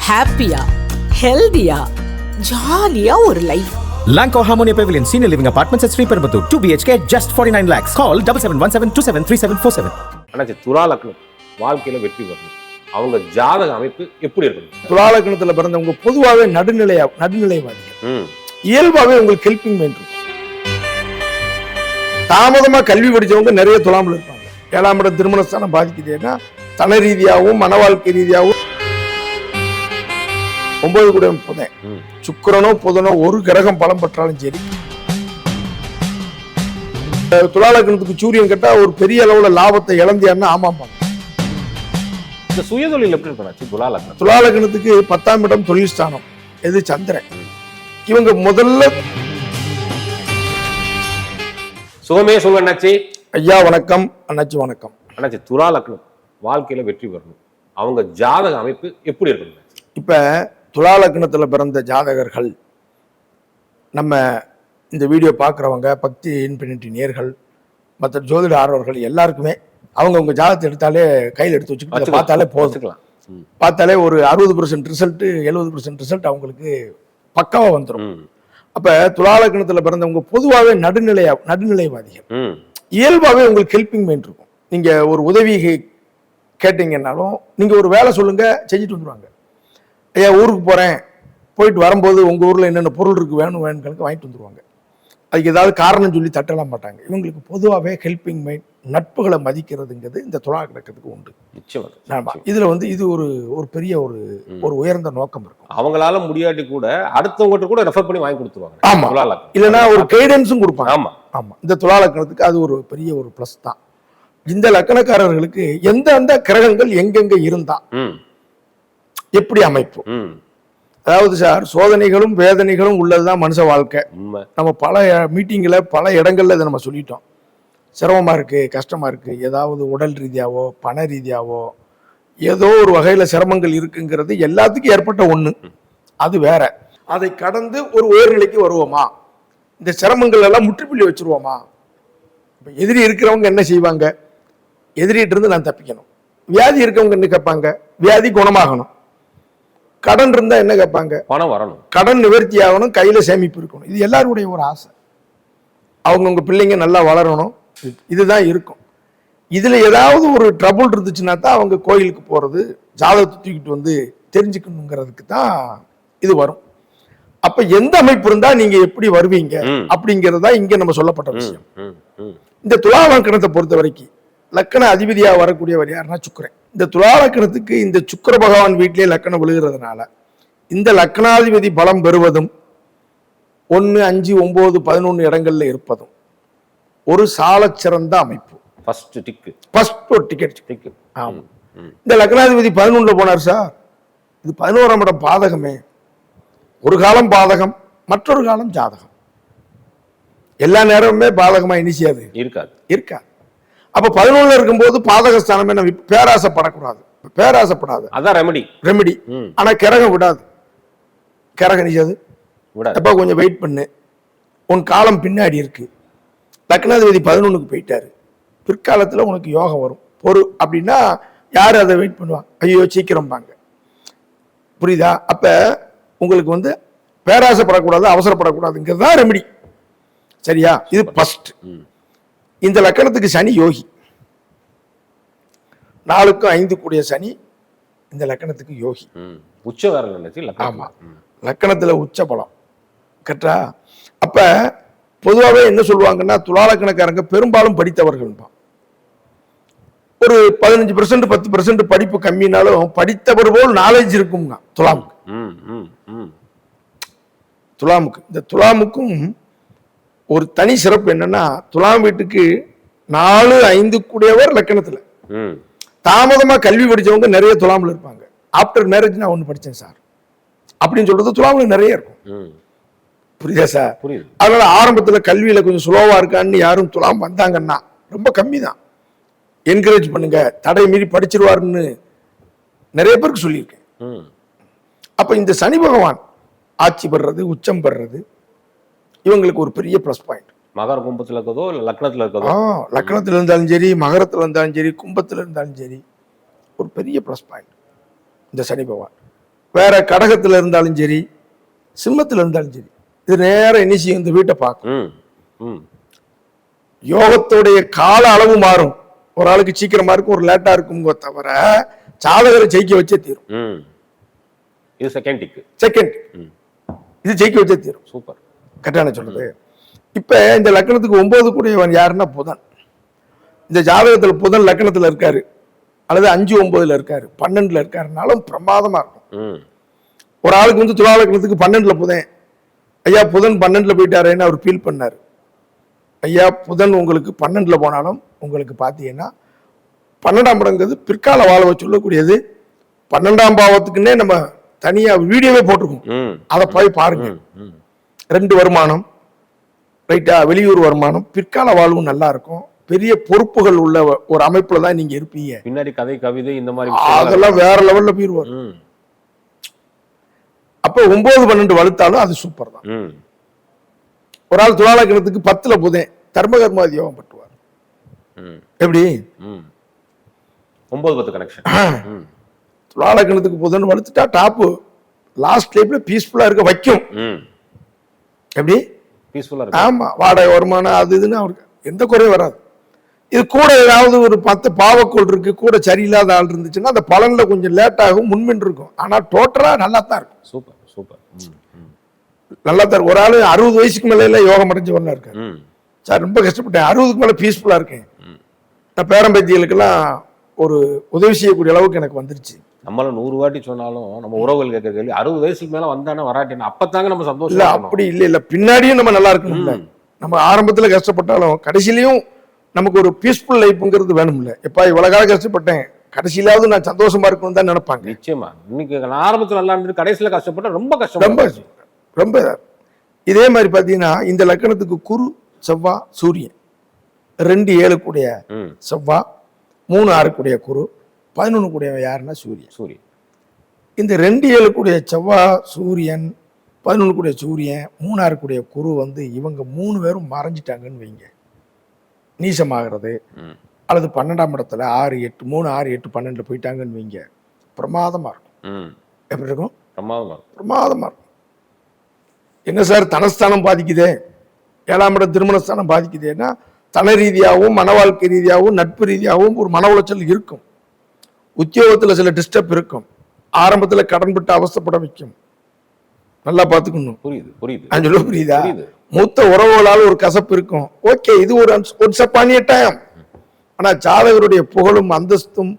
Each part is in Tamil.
ஹாப்பியா ஹெல்தியா ஜாலியா ஒரு life. Lanco Harmonia Pavilion Senior Living Apartments at Sri Perambuttur 2 BHK just 49 lakhs. Call 7717273747. அண்ணாச்சி துலா லக்னம் வாழ்க்கையில வெற்றி வரணும், அவங்க ஜாதக அமைப்பு எப்படி இருக்கணும்? துலா லக்னத்துல பிறந்தவங்க பொதுவாகவே நடுநிலைவாதிகள். இயல்பாவே உங்களுக்கு ஹெல்பிங் மைண்ட் இருக்கும். தாமதமா கல்வி படிச்சவங்க நிறைய துலாமில் இருப்பாங்க. 7ஆம் இடம் திருமணஸ்தானம் பாதிக்குதுன்னா தன ரீதியாகவும் மன வாழ்க்கை ரீதியாகவும் 9 கூட புதன் சுக்கிரனோ புதனோ ஒரு கிரகம் பலம் பெற்றாலும் சரி. துலா லக்னத்துக்கு சூரியன் கேட்டா ஒரு பெரிய அளவுல லாபத்தை இழந்தியான்னு ஆமாம்பாங்க. இந்த சுயதொழில் எப்படி இருக்கணும் துலா லக்னம்? துலா லக்னத்துக்கு 10ஆம் இடம் தொழில் ஸ்தானம், எது சந்திரன். இவங்க முதல்ல சுகமே சொல்லுங்க அண்ணாச்சி. ஐயா வணக்கம். அண்ணாச்சி வணக்கம். அண்ணாச்சி துலா லக்னம் வாழ்க்கையில வெற்றி வரணும், அவங்க ஜாதக அமைப்பு எப்படி இருக்கணும்? இப்ப துலா லக்னத்துல பிறந்த ஜாதகர்கள், நம்ம இந்த வீடியோ பார்க்குறவங்க, பக்தி இன்ஃபினிட்டி நேர்கள், மற்ற ஜோதிட ஆர்வர்கள் எல்லாருக்குமே அவங்க ஜாதகத்தை எடுத்தாலே கையில் எடுத்து வச்சுக்கிட்டு பார்த்தாலே போதுக்கலாம். பார்த்தாலே ஒரு 60% ரிசல்ட் 70% ரிசல்ட் அவங்களுக்கு பக்காவா வந்துடும். அப்ப துலா லக்னத்துல பிறந்தவங்க பொதுவாகவே நடுநிலைவாதிகள். இயல்பாவே உங்களுக்கு ஹெல்பிங் மைண்ட் இருக்கும். நீங்க ஒரு உதவி கேட்டீங்கன்னாலும் நீங்க ஒரு வேலை சொல்லுங்க, செஞ்சுட்டு வந்துருவாங்க. ஐயா ஊருக்கு போறேன், போயிட்டு வரும்போது உங்க ஊர்ல என்னென்ன பொருள் இருக்கு வேணும் வாங்கிட்டு வந்துருவாங்க. அதுக்கு ஏதாவது காரணம் சொல்லி தட்டலாம் மாட்டாங்க. இவங்களுக்கு பொதுவாகவே ஹெல்பிங் மைண்ட், நட்புகளை மதிக்கிறதுங்கிறது இந்த துலா லக்னத்துக்கு உண்டு. இதுல இது ஒரு பெரிய ஒரு உயர்ந்த நோக்கம் இருக்கும். அவங்களால முடியாட்டி கூட அடுத்தவங்க கூட ரெஃபர் பண்ணி வாங்கி கொடுத்துருவாங்க. ஆமா, இல்லைன்னா ஒரு கைடன்ஸும் கொடுப்பாங்க. ஆமா ஆமா, இந்த துலா லக்னத்துக்கு அது ஒரு பெரிய ஒரு பிளஸ் தான். இந்த லக்னக்காரர்களுக்கு எந்த கிரகங்கள் எங்கெங்க இருந்தா எப்படி அமைப்பு, அதாவது சார் சோதனைகளும் வேதனைகளும் உள்ளதுதான் மனுஷ வாழ்க்கை. நம்ம பல மீட்டிங்ல பல இடங்கள்ல இதை நம்ம சொல்லிட்டோம். சிரமமா இருக்கு, கஷ்டமா இருக்கு, ஏதாவது உடல் ரீதியாவோ பண ரீதியாவோ ஏதோ ஒரு வகையில சிரமங்கள் இருக்குங்கிறது எல்லாத்துக்கும் ஏற்பட்ட ஒண்ணு. அது வேற. அதை கடந்து ஒரு உயர்நிலைக்கு வருவோமா, இந்த சிரமங்கள் எல்லாம் முற்றுப்புள்ளி வச்சிருவோமா? இப்ப எதிரி இருக்கிறவங்க என்ன செய்வாங்க? எதிரிட்டு இருந்து நான் தப்பிக்கணும். வியாதி இருக்கவங்க என்ன கேட்பாங்க? வியாதி குணமாகணும். கடன் இருந்தா என்ன கேட்பாங்க? பணம் வரணும், கடன் நிவர்த்தி ஆகணும், கையில சேமிப்பு இருக்கணும். இது எல்லாருடைய ஒரு ஆசை. அவங்கவுங்க பிள்ளைங்க நல்லா வளரணும், இதுதான் இருக்கும். இதுல ஏதாவது ஒரு ட்ரபுள் இருந்துச்சுன்னா தான் அவங்க கோயிலுக்கு போறது, ஜாதகத்தை தூக்கிட்டு வந்து தெரிஞ்சுக்கணுங்கிறதுக்கு தான் இது வரும். அப்ப எந்த அமைப்பு இருந்தா நீங்க எப்படி வருவீங்க அப்படிங்கறதா இங்க நம்ம சொல்லப்பட்ட விஷயம். இந்த துலா லக்னத்தை பொறுத்த வரைக்கும் லக்கண அதிபதியா வரக்கூடியவர் யாருன்னா சுக்கிரன். இந்த துலா லக்னத்துக்கு இந்த சுக்கிர பகவான் வீட்டிலே லக்கணம் விழுகிறதுனால இந்த லக்னாதிபதி பலம் பெறுவதும் 1, 5, 9, 11 இடங்கள்ல இருப்பதும் ஒரு சால சிறந்த அமைப்பு. ஒரு டிக்கெட். ஆமா, இந்த லக்னாதிபதி 11ல போனார் சார். இது 11ஆம் இடம் பாதகமே. ஒரு காலம் பாதகம், மற்றொரு காலம் ஜாதகம். எல்லா நேரமுமே பாதகமா இனிசியாது இருக்காது. அப்ப 11ல இருக்கும்போது பாதகஸ்தானமே நம்ம பேராசப்படாது. அதான் ரெமெடி. ஆனா கிரகம் விடாது. கிரகம் நிச்சயாது. அப்ப கொஞ்சம் வெயிட் பண்ணு, உன் காலம் பின்னாடி இருக்கு. லக்னாதிபதி 11க்கு போயிட்டாரு, பிற்காலத்துல உனக்கு யோகம் வரும், பொறு அப்படின்னா யாரு அதை வெயிட் பண்ணுவா? ஐயோ சீக்கிரம் பாங்க. புரியுதா? அப்ப உங்களுக்கு பேராசப்படக்கூடாது, அவசரப்படக்கூடாதுங்கிறது தான் ரெமெடி. சரியா? இது ஃபர்ஸ்ட். இந்த லக்கணத்துக்கு சனி யோகி, 4க்கும் 5 கூடிய சனி இந்த லக்கணத்துக்கு யோகி. ஆமா, லக்கணத்துல உச்ச பலம் கரெக்டா? அப்ப பொதுவாகவே என்ன சொல்லுவாங்கன்னா துலா லக்னக்காரங்க பெரும்பாலும் படித்தவர்கள். ஒரு 15% 10% படிப்பு கம்மினாலும் படித்தவர் போல் நாலேஜ் இருக்கும் துலாமுக்கு. இந்த துலாமுக்கும் ஒரு தனி சிறப்பு என்னன்னா, துலாம் வீட்டுக்கு 4, 5 கூடியவர் லக்கணத்துல. தாமதமா கல்வி படிச்சவங்க நிறைய துலாமில் இருப்பாங்க. ஆப்டர் மேரேஜ் நான் ஒண்ணு படிச்சேன் சார் அப்படின்னு சொல்றது துலாமில் நிறைய இருக்கும். புரியுதா சார்? அதனால ஆரம்பத்துல கல்வியில கொஞ்சம் சுலோவா இருக்கான்னு யாரும் துலாம் வந்தாங்கன்னா ரொம்ப கம்மி தான். என்கரேஜ் பண்ணுங்க, தடை மீறி படிச்சிருவாருன்னு நிறைய பேருக்கு சொல்லியிருக்கேன். அப்ப இந்த சனி பகவான் ஆட்சி பெறுறது, உச்சம் பெறுறது இவங்களுக்கு ஒரு பெரிய பிளஸ் பாயிண்ட். மகர கும்பத்துல இருக்கதோ இல்ல லக்னத்துல இருக்கதோ, லக்னத்துல இருந்தாலும் சரி, மகரத்துல இருந்தாலும் சரி, கும்பத்துல இருந்தாலும் சரி, ஒரு பெரிய பிளஸ் பாயிண்ட் இந்த சனி பகவான். வேற கடகத்துல இருந்தாலும் சரி, சிம்மத்துல இருந்தாலும் சரி, இது நேரம் என்ன செய்யும், இந்த வீட்டை பார்க்கும். யோகத்துடைய கால அளவு மாறும். ஒரு ஆளுக்கு சீக்கிரமா இருக்கும், ஒரு லேட்டா இருக்கும் தவிர ஜாதகரை ஜெயிக்க வச்சே தீரும். இது செகண்ட் இது ஜெயிக்க வச்சே தீரும். சூப்பர். கரெக்டான சொல்றது. இப்ப இந்த லக்னத்துக்கு 9 கூடியவன் யாருன்னா புதன். இந்த ஜாதகத்துல புதன் லக்னத்துல இருக்காரு அல்லது 5, 9ல இருக்காரு, 12ல இருக்காருனாலும் பிரமாதமா இருக்கும். ஒரு ஆளுக்கு வந்து துலா லக்னத்துக்கு 12ல புதன், ஐயா புதன் 12ல போயிட்டாருன்னு அவர் ஃபீல் பண்ணாரு. ஐயா புதன் உங்களுக்கு 12ல போனாலும் உங்களுக்கு பார்த்தீங்கன்னா 12ஆம் இடங்கிறது பிற்கால வாழ்வை சொல்லக்கூடியது. 12ஆம் பாவத்துக்குன்னே நம்ம தனியா வீடியோவே போட்டிருக்கோம், அதை போய் பாருங்க. 2 வருமானம் ரைட்டா, வெளியூர் வருமானம், பிற்கால வாழ்வும் நல்லா இருக்கும், பெரிய பொறுப்புகள் உள்ள ஒரு அமைப்புல தான் நீங்க இருப்பீங்க. பின்னாடி கதை கவிதை இந்த மாதிரி அதெல்லாம் வேற லெவல்ல போயிருவார். அப்ப 9, 12 வலுத்தாலும் அது சூப்பர் தான். ஒரு ஆள் துலா லக்னத்துக்கு 10ல புதன் தர்மகர்மாதி யோகம் பட்டுவார். எப்படி 9, 10 கனெக்ஷன். துலா லக்னத்துக்கு புதன் வலுத்துட்டா டாப்பு லாஸ்ட் லைஃப்ல பீஸ்ஃபுல்லா இருக்க வைக்கும். எப்படி பீஸ்ஃபுல்லா இருக்கு. ஆமா, வாடகை வருமானம் அது இதுன்னு அவருக்கு எந்த குறையும் வராது. இது கூட ஏதாவது ஒரு 10 பாவக்கோள் இருக்கு, கூட சரியில்லாத ஆள் இருந்துச்சுன்னா அந்த பலன்ல கொஞ்சம் லேட் ஆகும், முன்மின் இருக்கும். ஆனா டோட்டலா நல்லா தான் இருக்கும். Super super. நல்லா தான் இருக்கும். ஒரு ஆளு 60 வயசுக்கு மேல யோகம் அடைஞ்சவனா இருக்காரு. சார் ரொம்ப கஷ்டப்பட்டேன், 60க்கு மேல பீஸ்ஃபுல்லா இருக்கேன், நான் பேரம்பேத்திகளுக்கெல்லாம் ஒரு உதவி செய்யக்கூடிய அளவுக்கு எனக்கு வந்துருச்சு. நம்மள 100 வாட்டி சொன்னாலும் நம்ம உறவுகள் கேட்க கேள்வி 60 வயசுக்கு மேல வந்தானே வராட்டினா அப்பதாங்க நம்ம சந்தோஷம். இல்ல அப்படி இல்ல பின்னாடியும் நம்ம நல்லா இருக்கணும்ல. நம்ம ஆரம்பத்துல கஷ்டப்பட்டாலும் கடைசியிலயும் நமக்கு ஒரு பீஸ்ஃபுல் லைஃப்ங்கிறது வேணும்ல. எப்பா இவ்வளவு காலம் கஷ்டப்பட்டேன், கடைசியிலாவது நான் சந்தோஷமா இருக்கணும் தான் நினைப்பாங்க. நிச்சயமா. இன்னைக்கு ஆரம்பத்துல நல்லா இருந்துட்டு கடைசியில கஷ்டப்பட்டா ரொம்ப கஷ்டம். ரொம்ப இதே மாதிரி பாத்தீங்கன்னா இந்த லக்னத்துக்கு குரு, செவ்வாய், சூரியன் 2, 7 கூடிய செவ்வாய், 3, 6 கூடிய குரு, 11 கூடிய யாருன்னா சூரியன். இந்த 2, 7 கூடிய செவ்வாய், சூரியன், 11 கூடிய சூரியன், 3, 6 கூடிய குரு வந்து இவங்க 3 பேரும் மறைஞ்சிட்டாங்கன்னு வைங்க, நீசமாகிறது அல்லது 12ஆம் இடத்துல 6, 8, 3, 6, 8, 12 போயிட்டாங்கன்னு வைங்க, பிரமாதமா இருக்கும். எப்படி இருக்கும்? பிரமாதமா இருக்கும். என்ன சார் தனஸ்தானம் பாதிக்குதே, 7ஆம் இடம் திருமணஸ்தானம் பாதிக்குதேன்னா தன ரீதியாகவும் மன வாழ்க்கை ரீதியாகவும் நட்பு ரீதியாகவும் ஒரு மன உளைச்சல் இருக்கும். உத்தியோகத்துல சில டிஸ்டர்ப் இருக்கும். ஆரம்பத்துல கடன்பட்டு அவஸ்தைப்பட வைக்கும். நல்லா பாத்துக்கணும். புரியுதா? மூத்த உறவுகளால் ஒரு கசப்பு இருக்கும். ஓகே, இது ஒரு சப்பானிய டைம். ஆனா ஜாதகருடைய புகழும் அந்தஸ்தும்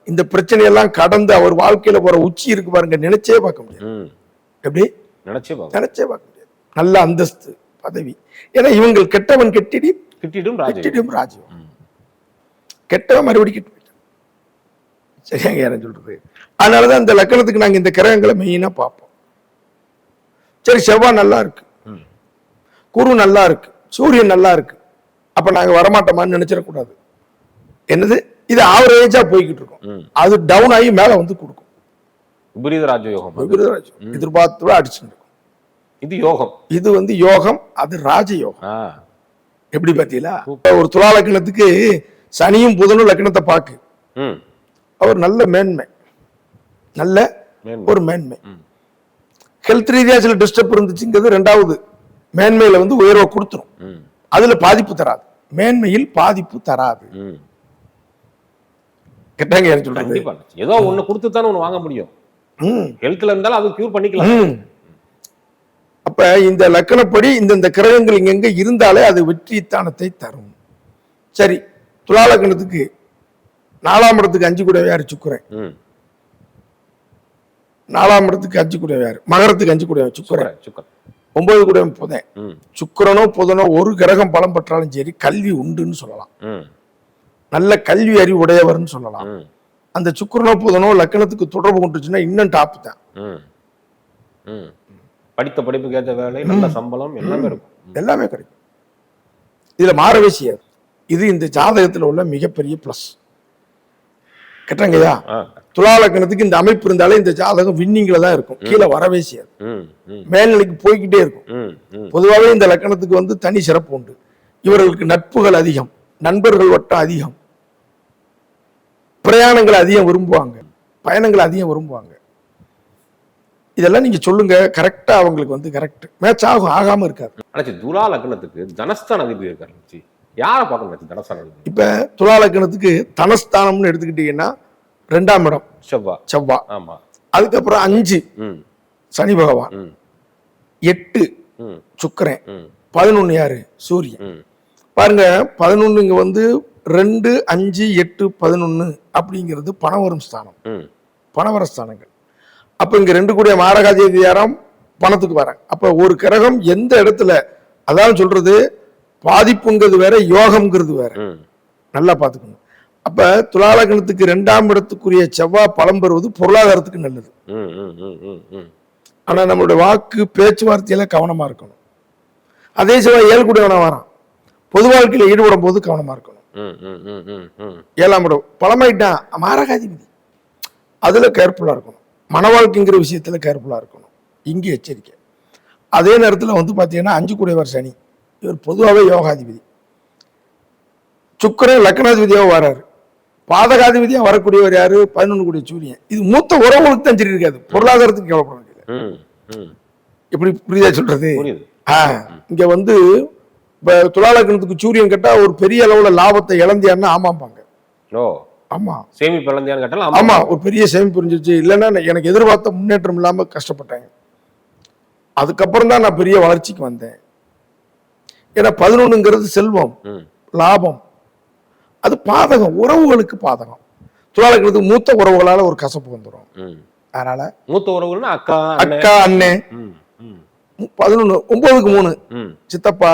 இந்த பிரச்சனையெல்லாம் கடந்து அவர் வாழ்க்கையில போற உச்சி இருக்கு பாருங்க, நினைச்சே பார்க்க முடியாது. எப்படி நினைச்சே பார்க்க முடியாது. நல்ல அந்தஸ்து, பதவி. ஏன்னா இவங்க கெட்டவன் கெட்டிடும் ராஜ்யம். கெட்டவன் மறுபடி கெட்டு. சரியாங்க யாரும் சொல்றது. அதனாலதான் இந்த லக்னத்துக்கு நாங்க இந்த கிரகங்களை மெயினா பார்ப்போம். சரி, செவ்வாய் நல்லா இருக்கு, குரு நல்லா இருக்கு, சூரியன் நல்லா இருக்கு, அப்ப நாங்க வரமாட்டோமான்னு நினைச்சிடக்கூடாது. என்னது, இது ஆவரேஜா போய்கிட்டு இருக்கும். அது டவுன் ஆகி மேல வந்து கொடுக்கும். விபரீத ராஜயோகம், எதிர்பார்த்து அடிச்சுட்டு இருக்கும். இது யோகம், இது வந்து யோகம், அது ராஜயோகம். எப்படி பாத்தீங்களா? ஒரு துலா லக்னத்துக்கு சனியும் புதனும் லக்னத்தை பாக்கு, அவர் நல்ல மேன்மை, நல்ல ஒரு மேன்மை. ஹெல்த் ரீதியா சில டிஸ்டர்ப் இருந்துச்சுங்கிறது 2வது மேன்மையில வந்து உயர்வை கொடுத்துரும். அதுல பாதிப்பு தராது, மேன்மையில் பாதிப்பு தராது. கேட்டாங்க சொல்றாங்க, ஏதோ ஒண்ணு கொடுத்து தானே ஒண்ணு வாங்க முடியும். ஹெல்த்ல இருந்தாலும் அது கியூர் பண்ணிக்கலாம். அப்ப இந்த லக்கணப்படி இந்த கிரகங்கள் இங்க இருந்தாலே அது வெற்றி தானத்தை தரும். சரி, துலா லக்னத்துக்கு 4ஆம் இடத்துக்கு 5 கூட யாரு? சுக்கிரன். 4ஆம் இடத்துக்கு 5 கூட யாரு? மகரத்துக்கு 5 கூட சுக்கிரன். 9 கூட புதன். சுக்கிரனோ புதனோ ஒரு கிரகம் பலம் பெற்றாலும் சரி கல்வி உண்டுன்னு சொல்லலாம். நல்ல கல்வி அறிவு உடையவர்னு சொல்லலாம். அந்த சுக்கிரனோ புதனோ லக்னத்துக்கு தொடர்பு கொண்டுச்சுன்னா இன்னும் டாப் தான். படித்த படிப்புக்கு ஏற்ற வேலை, நல்ல சம்பளம், எல்லாமே கிடைக்கும். இதுல மாறவே செய்யாது. இது இந்த ஜாதகத்துல உள்ள மிகப்பெரிய பிளஸ். கேட்டாங்கய்யா, துலா லக்னத்துக்கு இந்த அமைப்பு இருந்தாலே இந்த ஜாதகம் வின்னிங்ல தான் இருக்கும், கீழே வரவே செய்யாது, மேல்நிலைக்கு போய்கிட்டே இருக்கும். பொதுவாகவே இந்த லக்னத்துக்கு வந்து தனி சிறப்பு உண்டு. இவர்களுக்கு நட்புகள் அதிகம், நண்பர்கள் வட்டம் அதிகம், பிரயாணங்களை அதிகம் விரும்புவாங்க, பயணங்களை அதிகம் விரும்புவாங்க. இதெல்லாம் நீங்க சொல்லுங்க, கரெக்டா அவங்களுக்கு வந்து கரெக்ட் மேட்ச் ஆகும், ஆகாம இருக்காது. ஆனா துலா லக்னத்துக்கு தனஸ்தான அதிபதி இருக்காரு ஜி. யாரை பார்க்கணும் தனஸ்தான அதிபதி? இப்ப துலா லக்னத்துக்கு தனஸ்தானம்னு எடுத்துக்கிட்டீங்கன்னா 2ஆம் இடம் செவ்வா, ஆமா. அதுக்கப்புறம் 5 சனி பகவான், 8 சுக்கிரன், 11 யாரு சூரியன். பாருங்க 11 இங்க வந்து 2, 5, 8, 11 அப்படிங்கிறது பணவரும் ஸ்தானம், பணவர ஸ்தானங்கள். அப்ப இங்க 2 கூடிய மாரகாதிபதி யாராம் பணத்துக்கு வராங்க. அப்ப ஒரு கிரகம் எந்த இடத்துல, அதான் சொல்றது பாதிப்புங்கிறது வேற, யோகம்ங்கிறது வேற, நல்லா பாத்துக்கணும். அப்ப துலா லக்னத்துக்கு 2ஆம் இடத்துக்குரிய செவ்வாய் பலம் பெறுவது பொருளாதாரத்துக்கு நல்லது. ஆனா நம்மளுடைய வாக்கு பேச்சுவார்த்தையில கவனமா இருக்கணும். அதே செவ்வாய் 7 கூடியவனா வரான், பொது வாழ்க்கையில ஈடுபடும் போது கவனமா இருக்கணும். 7ஆம் இடம் பலமாயிட்டான் மாரகாதிபதி, அதுல கேர்ஃபுல்லா இருக்கணும். மன வாழ்க்கைங்கிற விஷயத்துல கேர்ஃபுல்லா இருக்கணும், இங்கே எச்சரிக்கை. அதே நேரத்துல வந்து பாத்தீங்கன்னா 5 கூடியவர் சனி, இவர் பொதுவாகவே யோகாதிபதி. சுக்கிரன் லக்னாதிபதியாக வராரு, பாதகாதிபதியா வரக்கூடியவர் யாரு 11 கூடிய சூரியன். இது மூத்த உறவுகளுக்கு தான் சரி இருக்காது, பொருளாதாரத்துக்கு கேவலப்பட வேண்டியது. எப்படி புரியுதா சொல்றது? இங்க வந்து இப்ப துலா லக்னத்துக்கு சூரியன் கேட்டா ஒரு பெரிய அளவுல லாபத்தை இழந்தியான்னு ஆமாம்பாங்க. ஆமா, சேமிப்பு இழந்தியான்னு கேட்டாலும் ஆமா, ஒரு பெரிய சேமிப்பு புரிஞ்சிருச்சு, இல்லைன்னா எனக்கு எதிர்பார்த்த முன்னேற்றம் இல்லாம கஷ்டப்பட்டாங்க. அதுக்கப்புறம் தான் நான் பெரிய வளர்ச்சிக்கு வந்தேன். ஏன்னா 11ங்கிறது செல்வம், லாபம், அது பாதகம், உறவுகளுக்கு பாதகம். துலா லக்னத்துக்கு மூத்த உறவுகளால ஒரு கசப்பு வந்துடும். அதனால மூத்த உறவுகள்னா அக்கா அண்ணன் 11, 9க்கு 3 சித்தப்பா,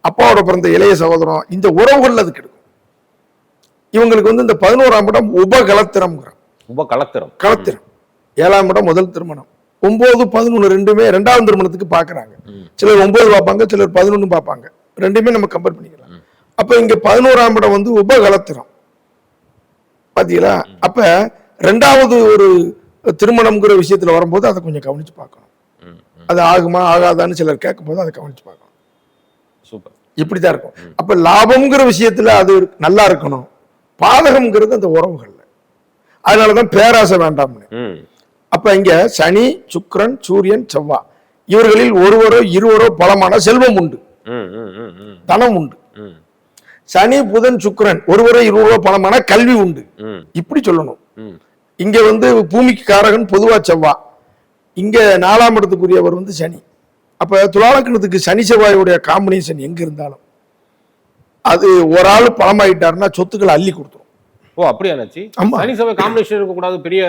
அப்பாவோட பிறந்த இளைய சகோதரம், இந்த உறவுகள் அது கெடுக்கும். இவங்களுக்கு வந்து இந்த 11ஆம் இடம் உபகலத்திரம், களத்திரம். 7ஆம் இடம் முதல் திருமணம், 9, 11 ரெண்டுமே 2ஆம் திருமணத்துக்கு பாக்குறாங்க. சிலர் 9 பார்ப்பாங்க, சிலர் 11 பார்ப்பாங்க, ரெண்டுமே நம்ம கம்பேர் பண்ணிக்கலாம். அப்ப இங்க 11ஆம் இடம் வந்து உபகலத்திரம், பாத்தீங்களா? அப்ப 2வது ஒரு திருமணம்ங்கிற விஷயத்துல வரும்போது அதை கொஞ்சம் கவனிச்சு பார்க்கணும். அது ஆகுமா ஆகாதான்னு சிலர் கேட்கும் போது அதை கவனிச்சு பார்க்கணும். சூப்பர், இப்படிதான் இருக்கும். அப்ப லாபம்ங்கிற விஷயத்துல அது நல்லா இருக்கணும், பாதகம்ங்கிறது அந்த உறவுகள்ல. அதனாலதான் பேராசை வேண்டாம்னு. அப்ப இங்க சனி, சுக்கிரன், சூரியன், செவ்வாய் இவர்களில் ஒருவரோ இருவரோ பலமான செல்வம் உண்டு, தனம் உண்டு. சனி, புதன், சுக்கிரன் ஒருவரோ இருவரோ பலமான கல்வி உண்டு, இப்படி சொல்லணும். இங்க வந்து பூமிக்கு காரகன் பொதுவா செவ்வாய், இங்க 4ஆம் இடத்துக்குரியவர் வந்து சனி. அப்ப துலா லக்னத்துக்கு சனி செவ்வாயுடைய காம்பினேஷன் எங்க இருந்தாலும் அது ஒரு ஆள் பலமாயிட்டாருன்னா சொத்துக்களை அள்ளி கொடுத்துரும். ஓ, அப்படியா? சனி செவ்வாய் காம்பினேஷன் இருக்க கூடாது, பெரிய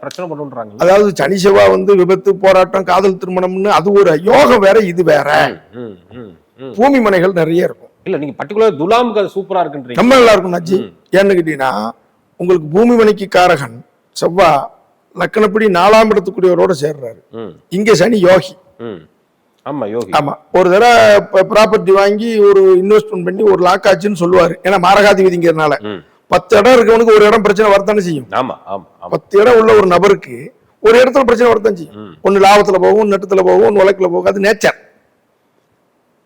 பிரச்சனை பண்ணுறாங்க. அதாவது சனி செவ்வாய் வந்து விபத்து, போராட்டம், காதல் திருமணம்னு அது ஒரு யோகம் வேற, இது வேற. பூமி மனைகள் நிறைய இருக்கும். இல்ல நீங்க பர்టిక్యులர் துலாமுக்கு அது சூப்பரா இருக்குன்றீங்க. ரொம்ப நல்லா இருக்கும் நச்சி. ஏன்னு கேட்டீங்கன்னா உங்களுக்கு பூமி மனைக்கு காரகன் செவ்வாய் லக்னப்படி 4ஆம் இடத்துக்குரியவரோட சேர்றாரு. இங்க சனி யோகி. ஆமா, யோகி. ஆமா, ஒரு தடவை ப்ராப்பர்ட்டி வாங்கி ஒரு இன்வெஸ்ட்மெண்ட் பண்ணி ஒரு லாக் ஆச்சுன்னு சொல்லுவாரு. ஏன்னா மாரகாதிபதிங்கிறதுனால 10 இடம் இருக்கவனுக்கு ஒரு இடம் பிரச்சனை வரத்தானே செய்யும். 10 இடம் உள்ள ஒரு நபருக்கு ஒரு இடத்துல பிரச்சனை வரத்தான் செய்யும். ஒன்னு லாபத்துல போகும், நட்டத்துல போகும், ஒன்னு வழக்குல போகும், அது நேச்சர்.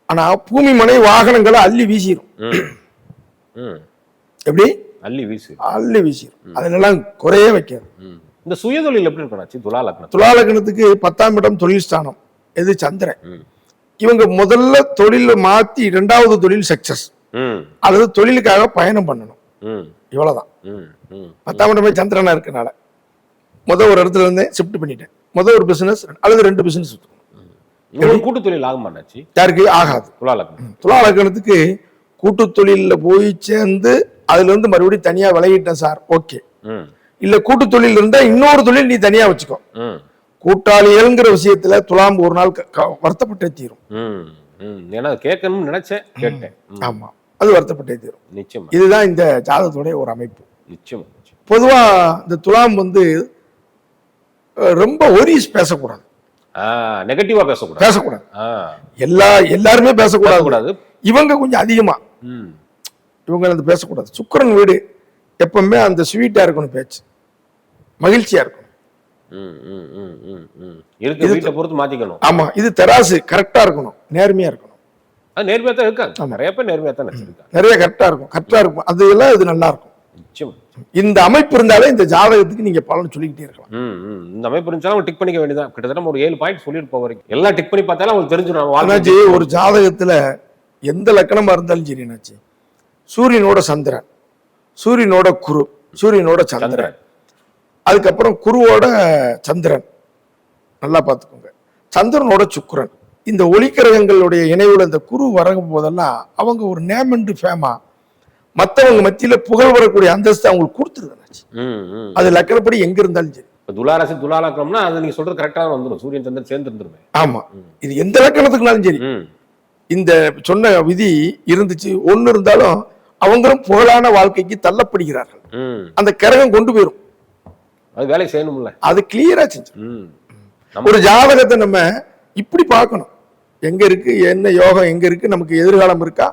ஆனா பூமி மனை வாகனங்களை அள்ளி வீசிடும். எப்படி அள்ளி வீசிடும், அதெல்லாம் குறையே வைக்காது. இந்த சுயதொழில் எப்படி இருக்கணும் துலா லக்னம்? துலா லக்னத்துக்கு 10ஆம் இடம் தொழில் ஸ்தானம், எது சந்திரன். இவங்க முதல்ல தொழில மாத்தி 2வது தொழில் சக்சஸ், அல்லது தொழிலுக்காக பயணம் பண்ணணும், இவ்வளவுதான். 10ஆம் இடமே சந்திரனா இருக்கனால ஒரு இடத்துல இருந்து ஷிஃப்ட் பண்ணிட்டேன். ஒரு பிசினஸ் அல்லது 2 பிசினஸ் கூட்டு தொழில் ஆகுமா? யாருக்கு ஆகாது? துலா லக்னத்துக்கு கூட்டு தொழில போய் சேர்ந்து அதுல இருந்து மறுபடியும் தனியா விலகிட்டேன் சார், ஓகே. இல்ல கூட்டு தொழில் இருந்தா இன்னொரு தொழில் நீ தனியா வச்சுக்கோ. கூட்டாளிகள்ங்கிற விஷயத்துல துலாம் ஒரு நாள் வருத்தப்பட்டே தீரும். கேட்கணும்னு நினைச்சேன், கேட்டேன். ஆமா, அது வருத்தப்பட்டே தீரும். நிச்சயம். இதுதான் இந்த ஜாதகத்துடைய ஒரு அமைப்பு. நிச்சயம். பொதுவா இந்த துலாம் வந்து ரொம்ப ஒரிஸ் பேசக்கூடாது, நெகட்டிவா பேசக்கூடாது. எல்லாருமே பேசக்கூடாது. இவங்க கொஞ்சம் அதிகமா இவங்க அந்த பேசக்கூடாது. சுக்கிரன் வீடு எப்பவுமே அந்த ஸ்வீட்டா இருக்கணும், பேச்சு மகிழ்ச்சியா இருக்கணும். வீட்டை பொறுத்து மாத்திக்கணும். ஆமா, இது தராசு கரெக்டா இருக்கணும், நேர்மையா இருக்கணும். நேர்மையா தான் இருக்காங்க, நிறைய பேர் நேர்மையா தான் நிறைய கரெக்டா இருக்கும். அது எல்லாம் இது நல்லா இருக்கும். நிச்சயம். இந்த அமைப்பு இருந்தாலே இந்த ஜாதகத்துக்கு நீங்க பலன் சொல்லிக்கிட்டே இருக்கலாம். இந்த அமைப்பு இருந்துச்சாலும் டிக் பண்ணிக்க வேண்டியதான். கிட்டத்தட்ட ஒரு 7 பாயிண்ட் சொல்லிட்டு போக வரைக்கும் எல்லாம் டிக் பண்ணி பார்த்தாலும் அவங்களுக்கு தெரிஞ்சிடும். ஆனாச்சு ஒரு ஜாதகத்துல எந்த லக்கணமா இருந்தாலும் சரி என்னாச்சு, சூரியனோட சந்திரன், சூரியனோட குரு, சூரியனோட சந்திரன், அதுக்கப்புறம் குருவோட சந்திரன், நல்லா பார்த்துக்கோங்க, சந்திரனோட சுக்கிரன், இந்த ஒளிக்கிரகங்களுடைய இணைவுல இந்த குரு வரும் போதெல்லாம் அவங்க ஒரு நேம் அண்ட் ஃபேமா மற்றவங்க மத்தியில புகழ் வரக்கூடிய அந்தஸ்து அவங்களுக்கு கொடுத்துருந்தாச்சு. அது லக்கணப்படி எங்க இருந்தாலும் சரி. துலாராசி துலாலக்கணம்னா அது நீங்க சொல்றது கரெக்டா வந்துடும். சூரியன் சந்திரன் சேர்ந்து இருந்துருமே. ஆமா, இது எந்த லக்கணத்துக்குனாலும் சரி இந்த சொன்ன விதி இருந்துச்சு. ஒண்ணு இருந்தாலும் அவங்களும் புகழான வாழ்க்கைக்கு தள்ளப்படுகிறார்கள். அந்த கிரகம் கொண்டு போயிடும். அது வேலை செய்யணும்ல, அது கிளியரா செஞ்சு. ஒரு ஜாதகத்தை நம்ம இப்படி பார்க்கணும், எங்க இருக்கு, என்ன யோகம் எங்க இருக்கு, நமக்கு எதிர்காலம் இருக்கா,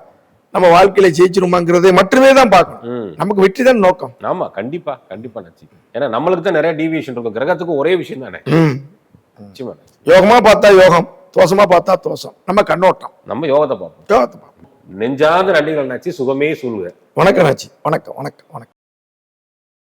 நம்ம வாழ்க்கையில ஜெயிச்சிருமாங்கிறதை மட்டுமே தான் பார்க்கணும். நமக்கு வெற்றி தான் நோக்கம். ஆமா, கண்டிப்பா கண்டிப்பா நச்சு. ஏன்னா நம்மளுக்கு தான் நிறைய டீவியேஷன் இருக்கும். கிரகத்துக்கு ஒரே விஷயம் தானே. நிச்சயமா. யோகமா பார்த்தா யோகம், தோஷமா பார்த்தா தோஷம். நம்ம கண்ணோட்டம், நம்ம யோகத்தை பார்ப்போம். யோகத்தை பார்ப்போம். நெஞ்சார்ந்த நன்றிகள் நாச்சி. சுகமே சூழ்க. வணக்கம் நாச்சி. வணக்கம் வணக்கம் வணக்கம்.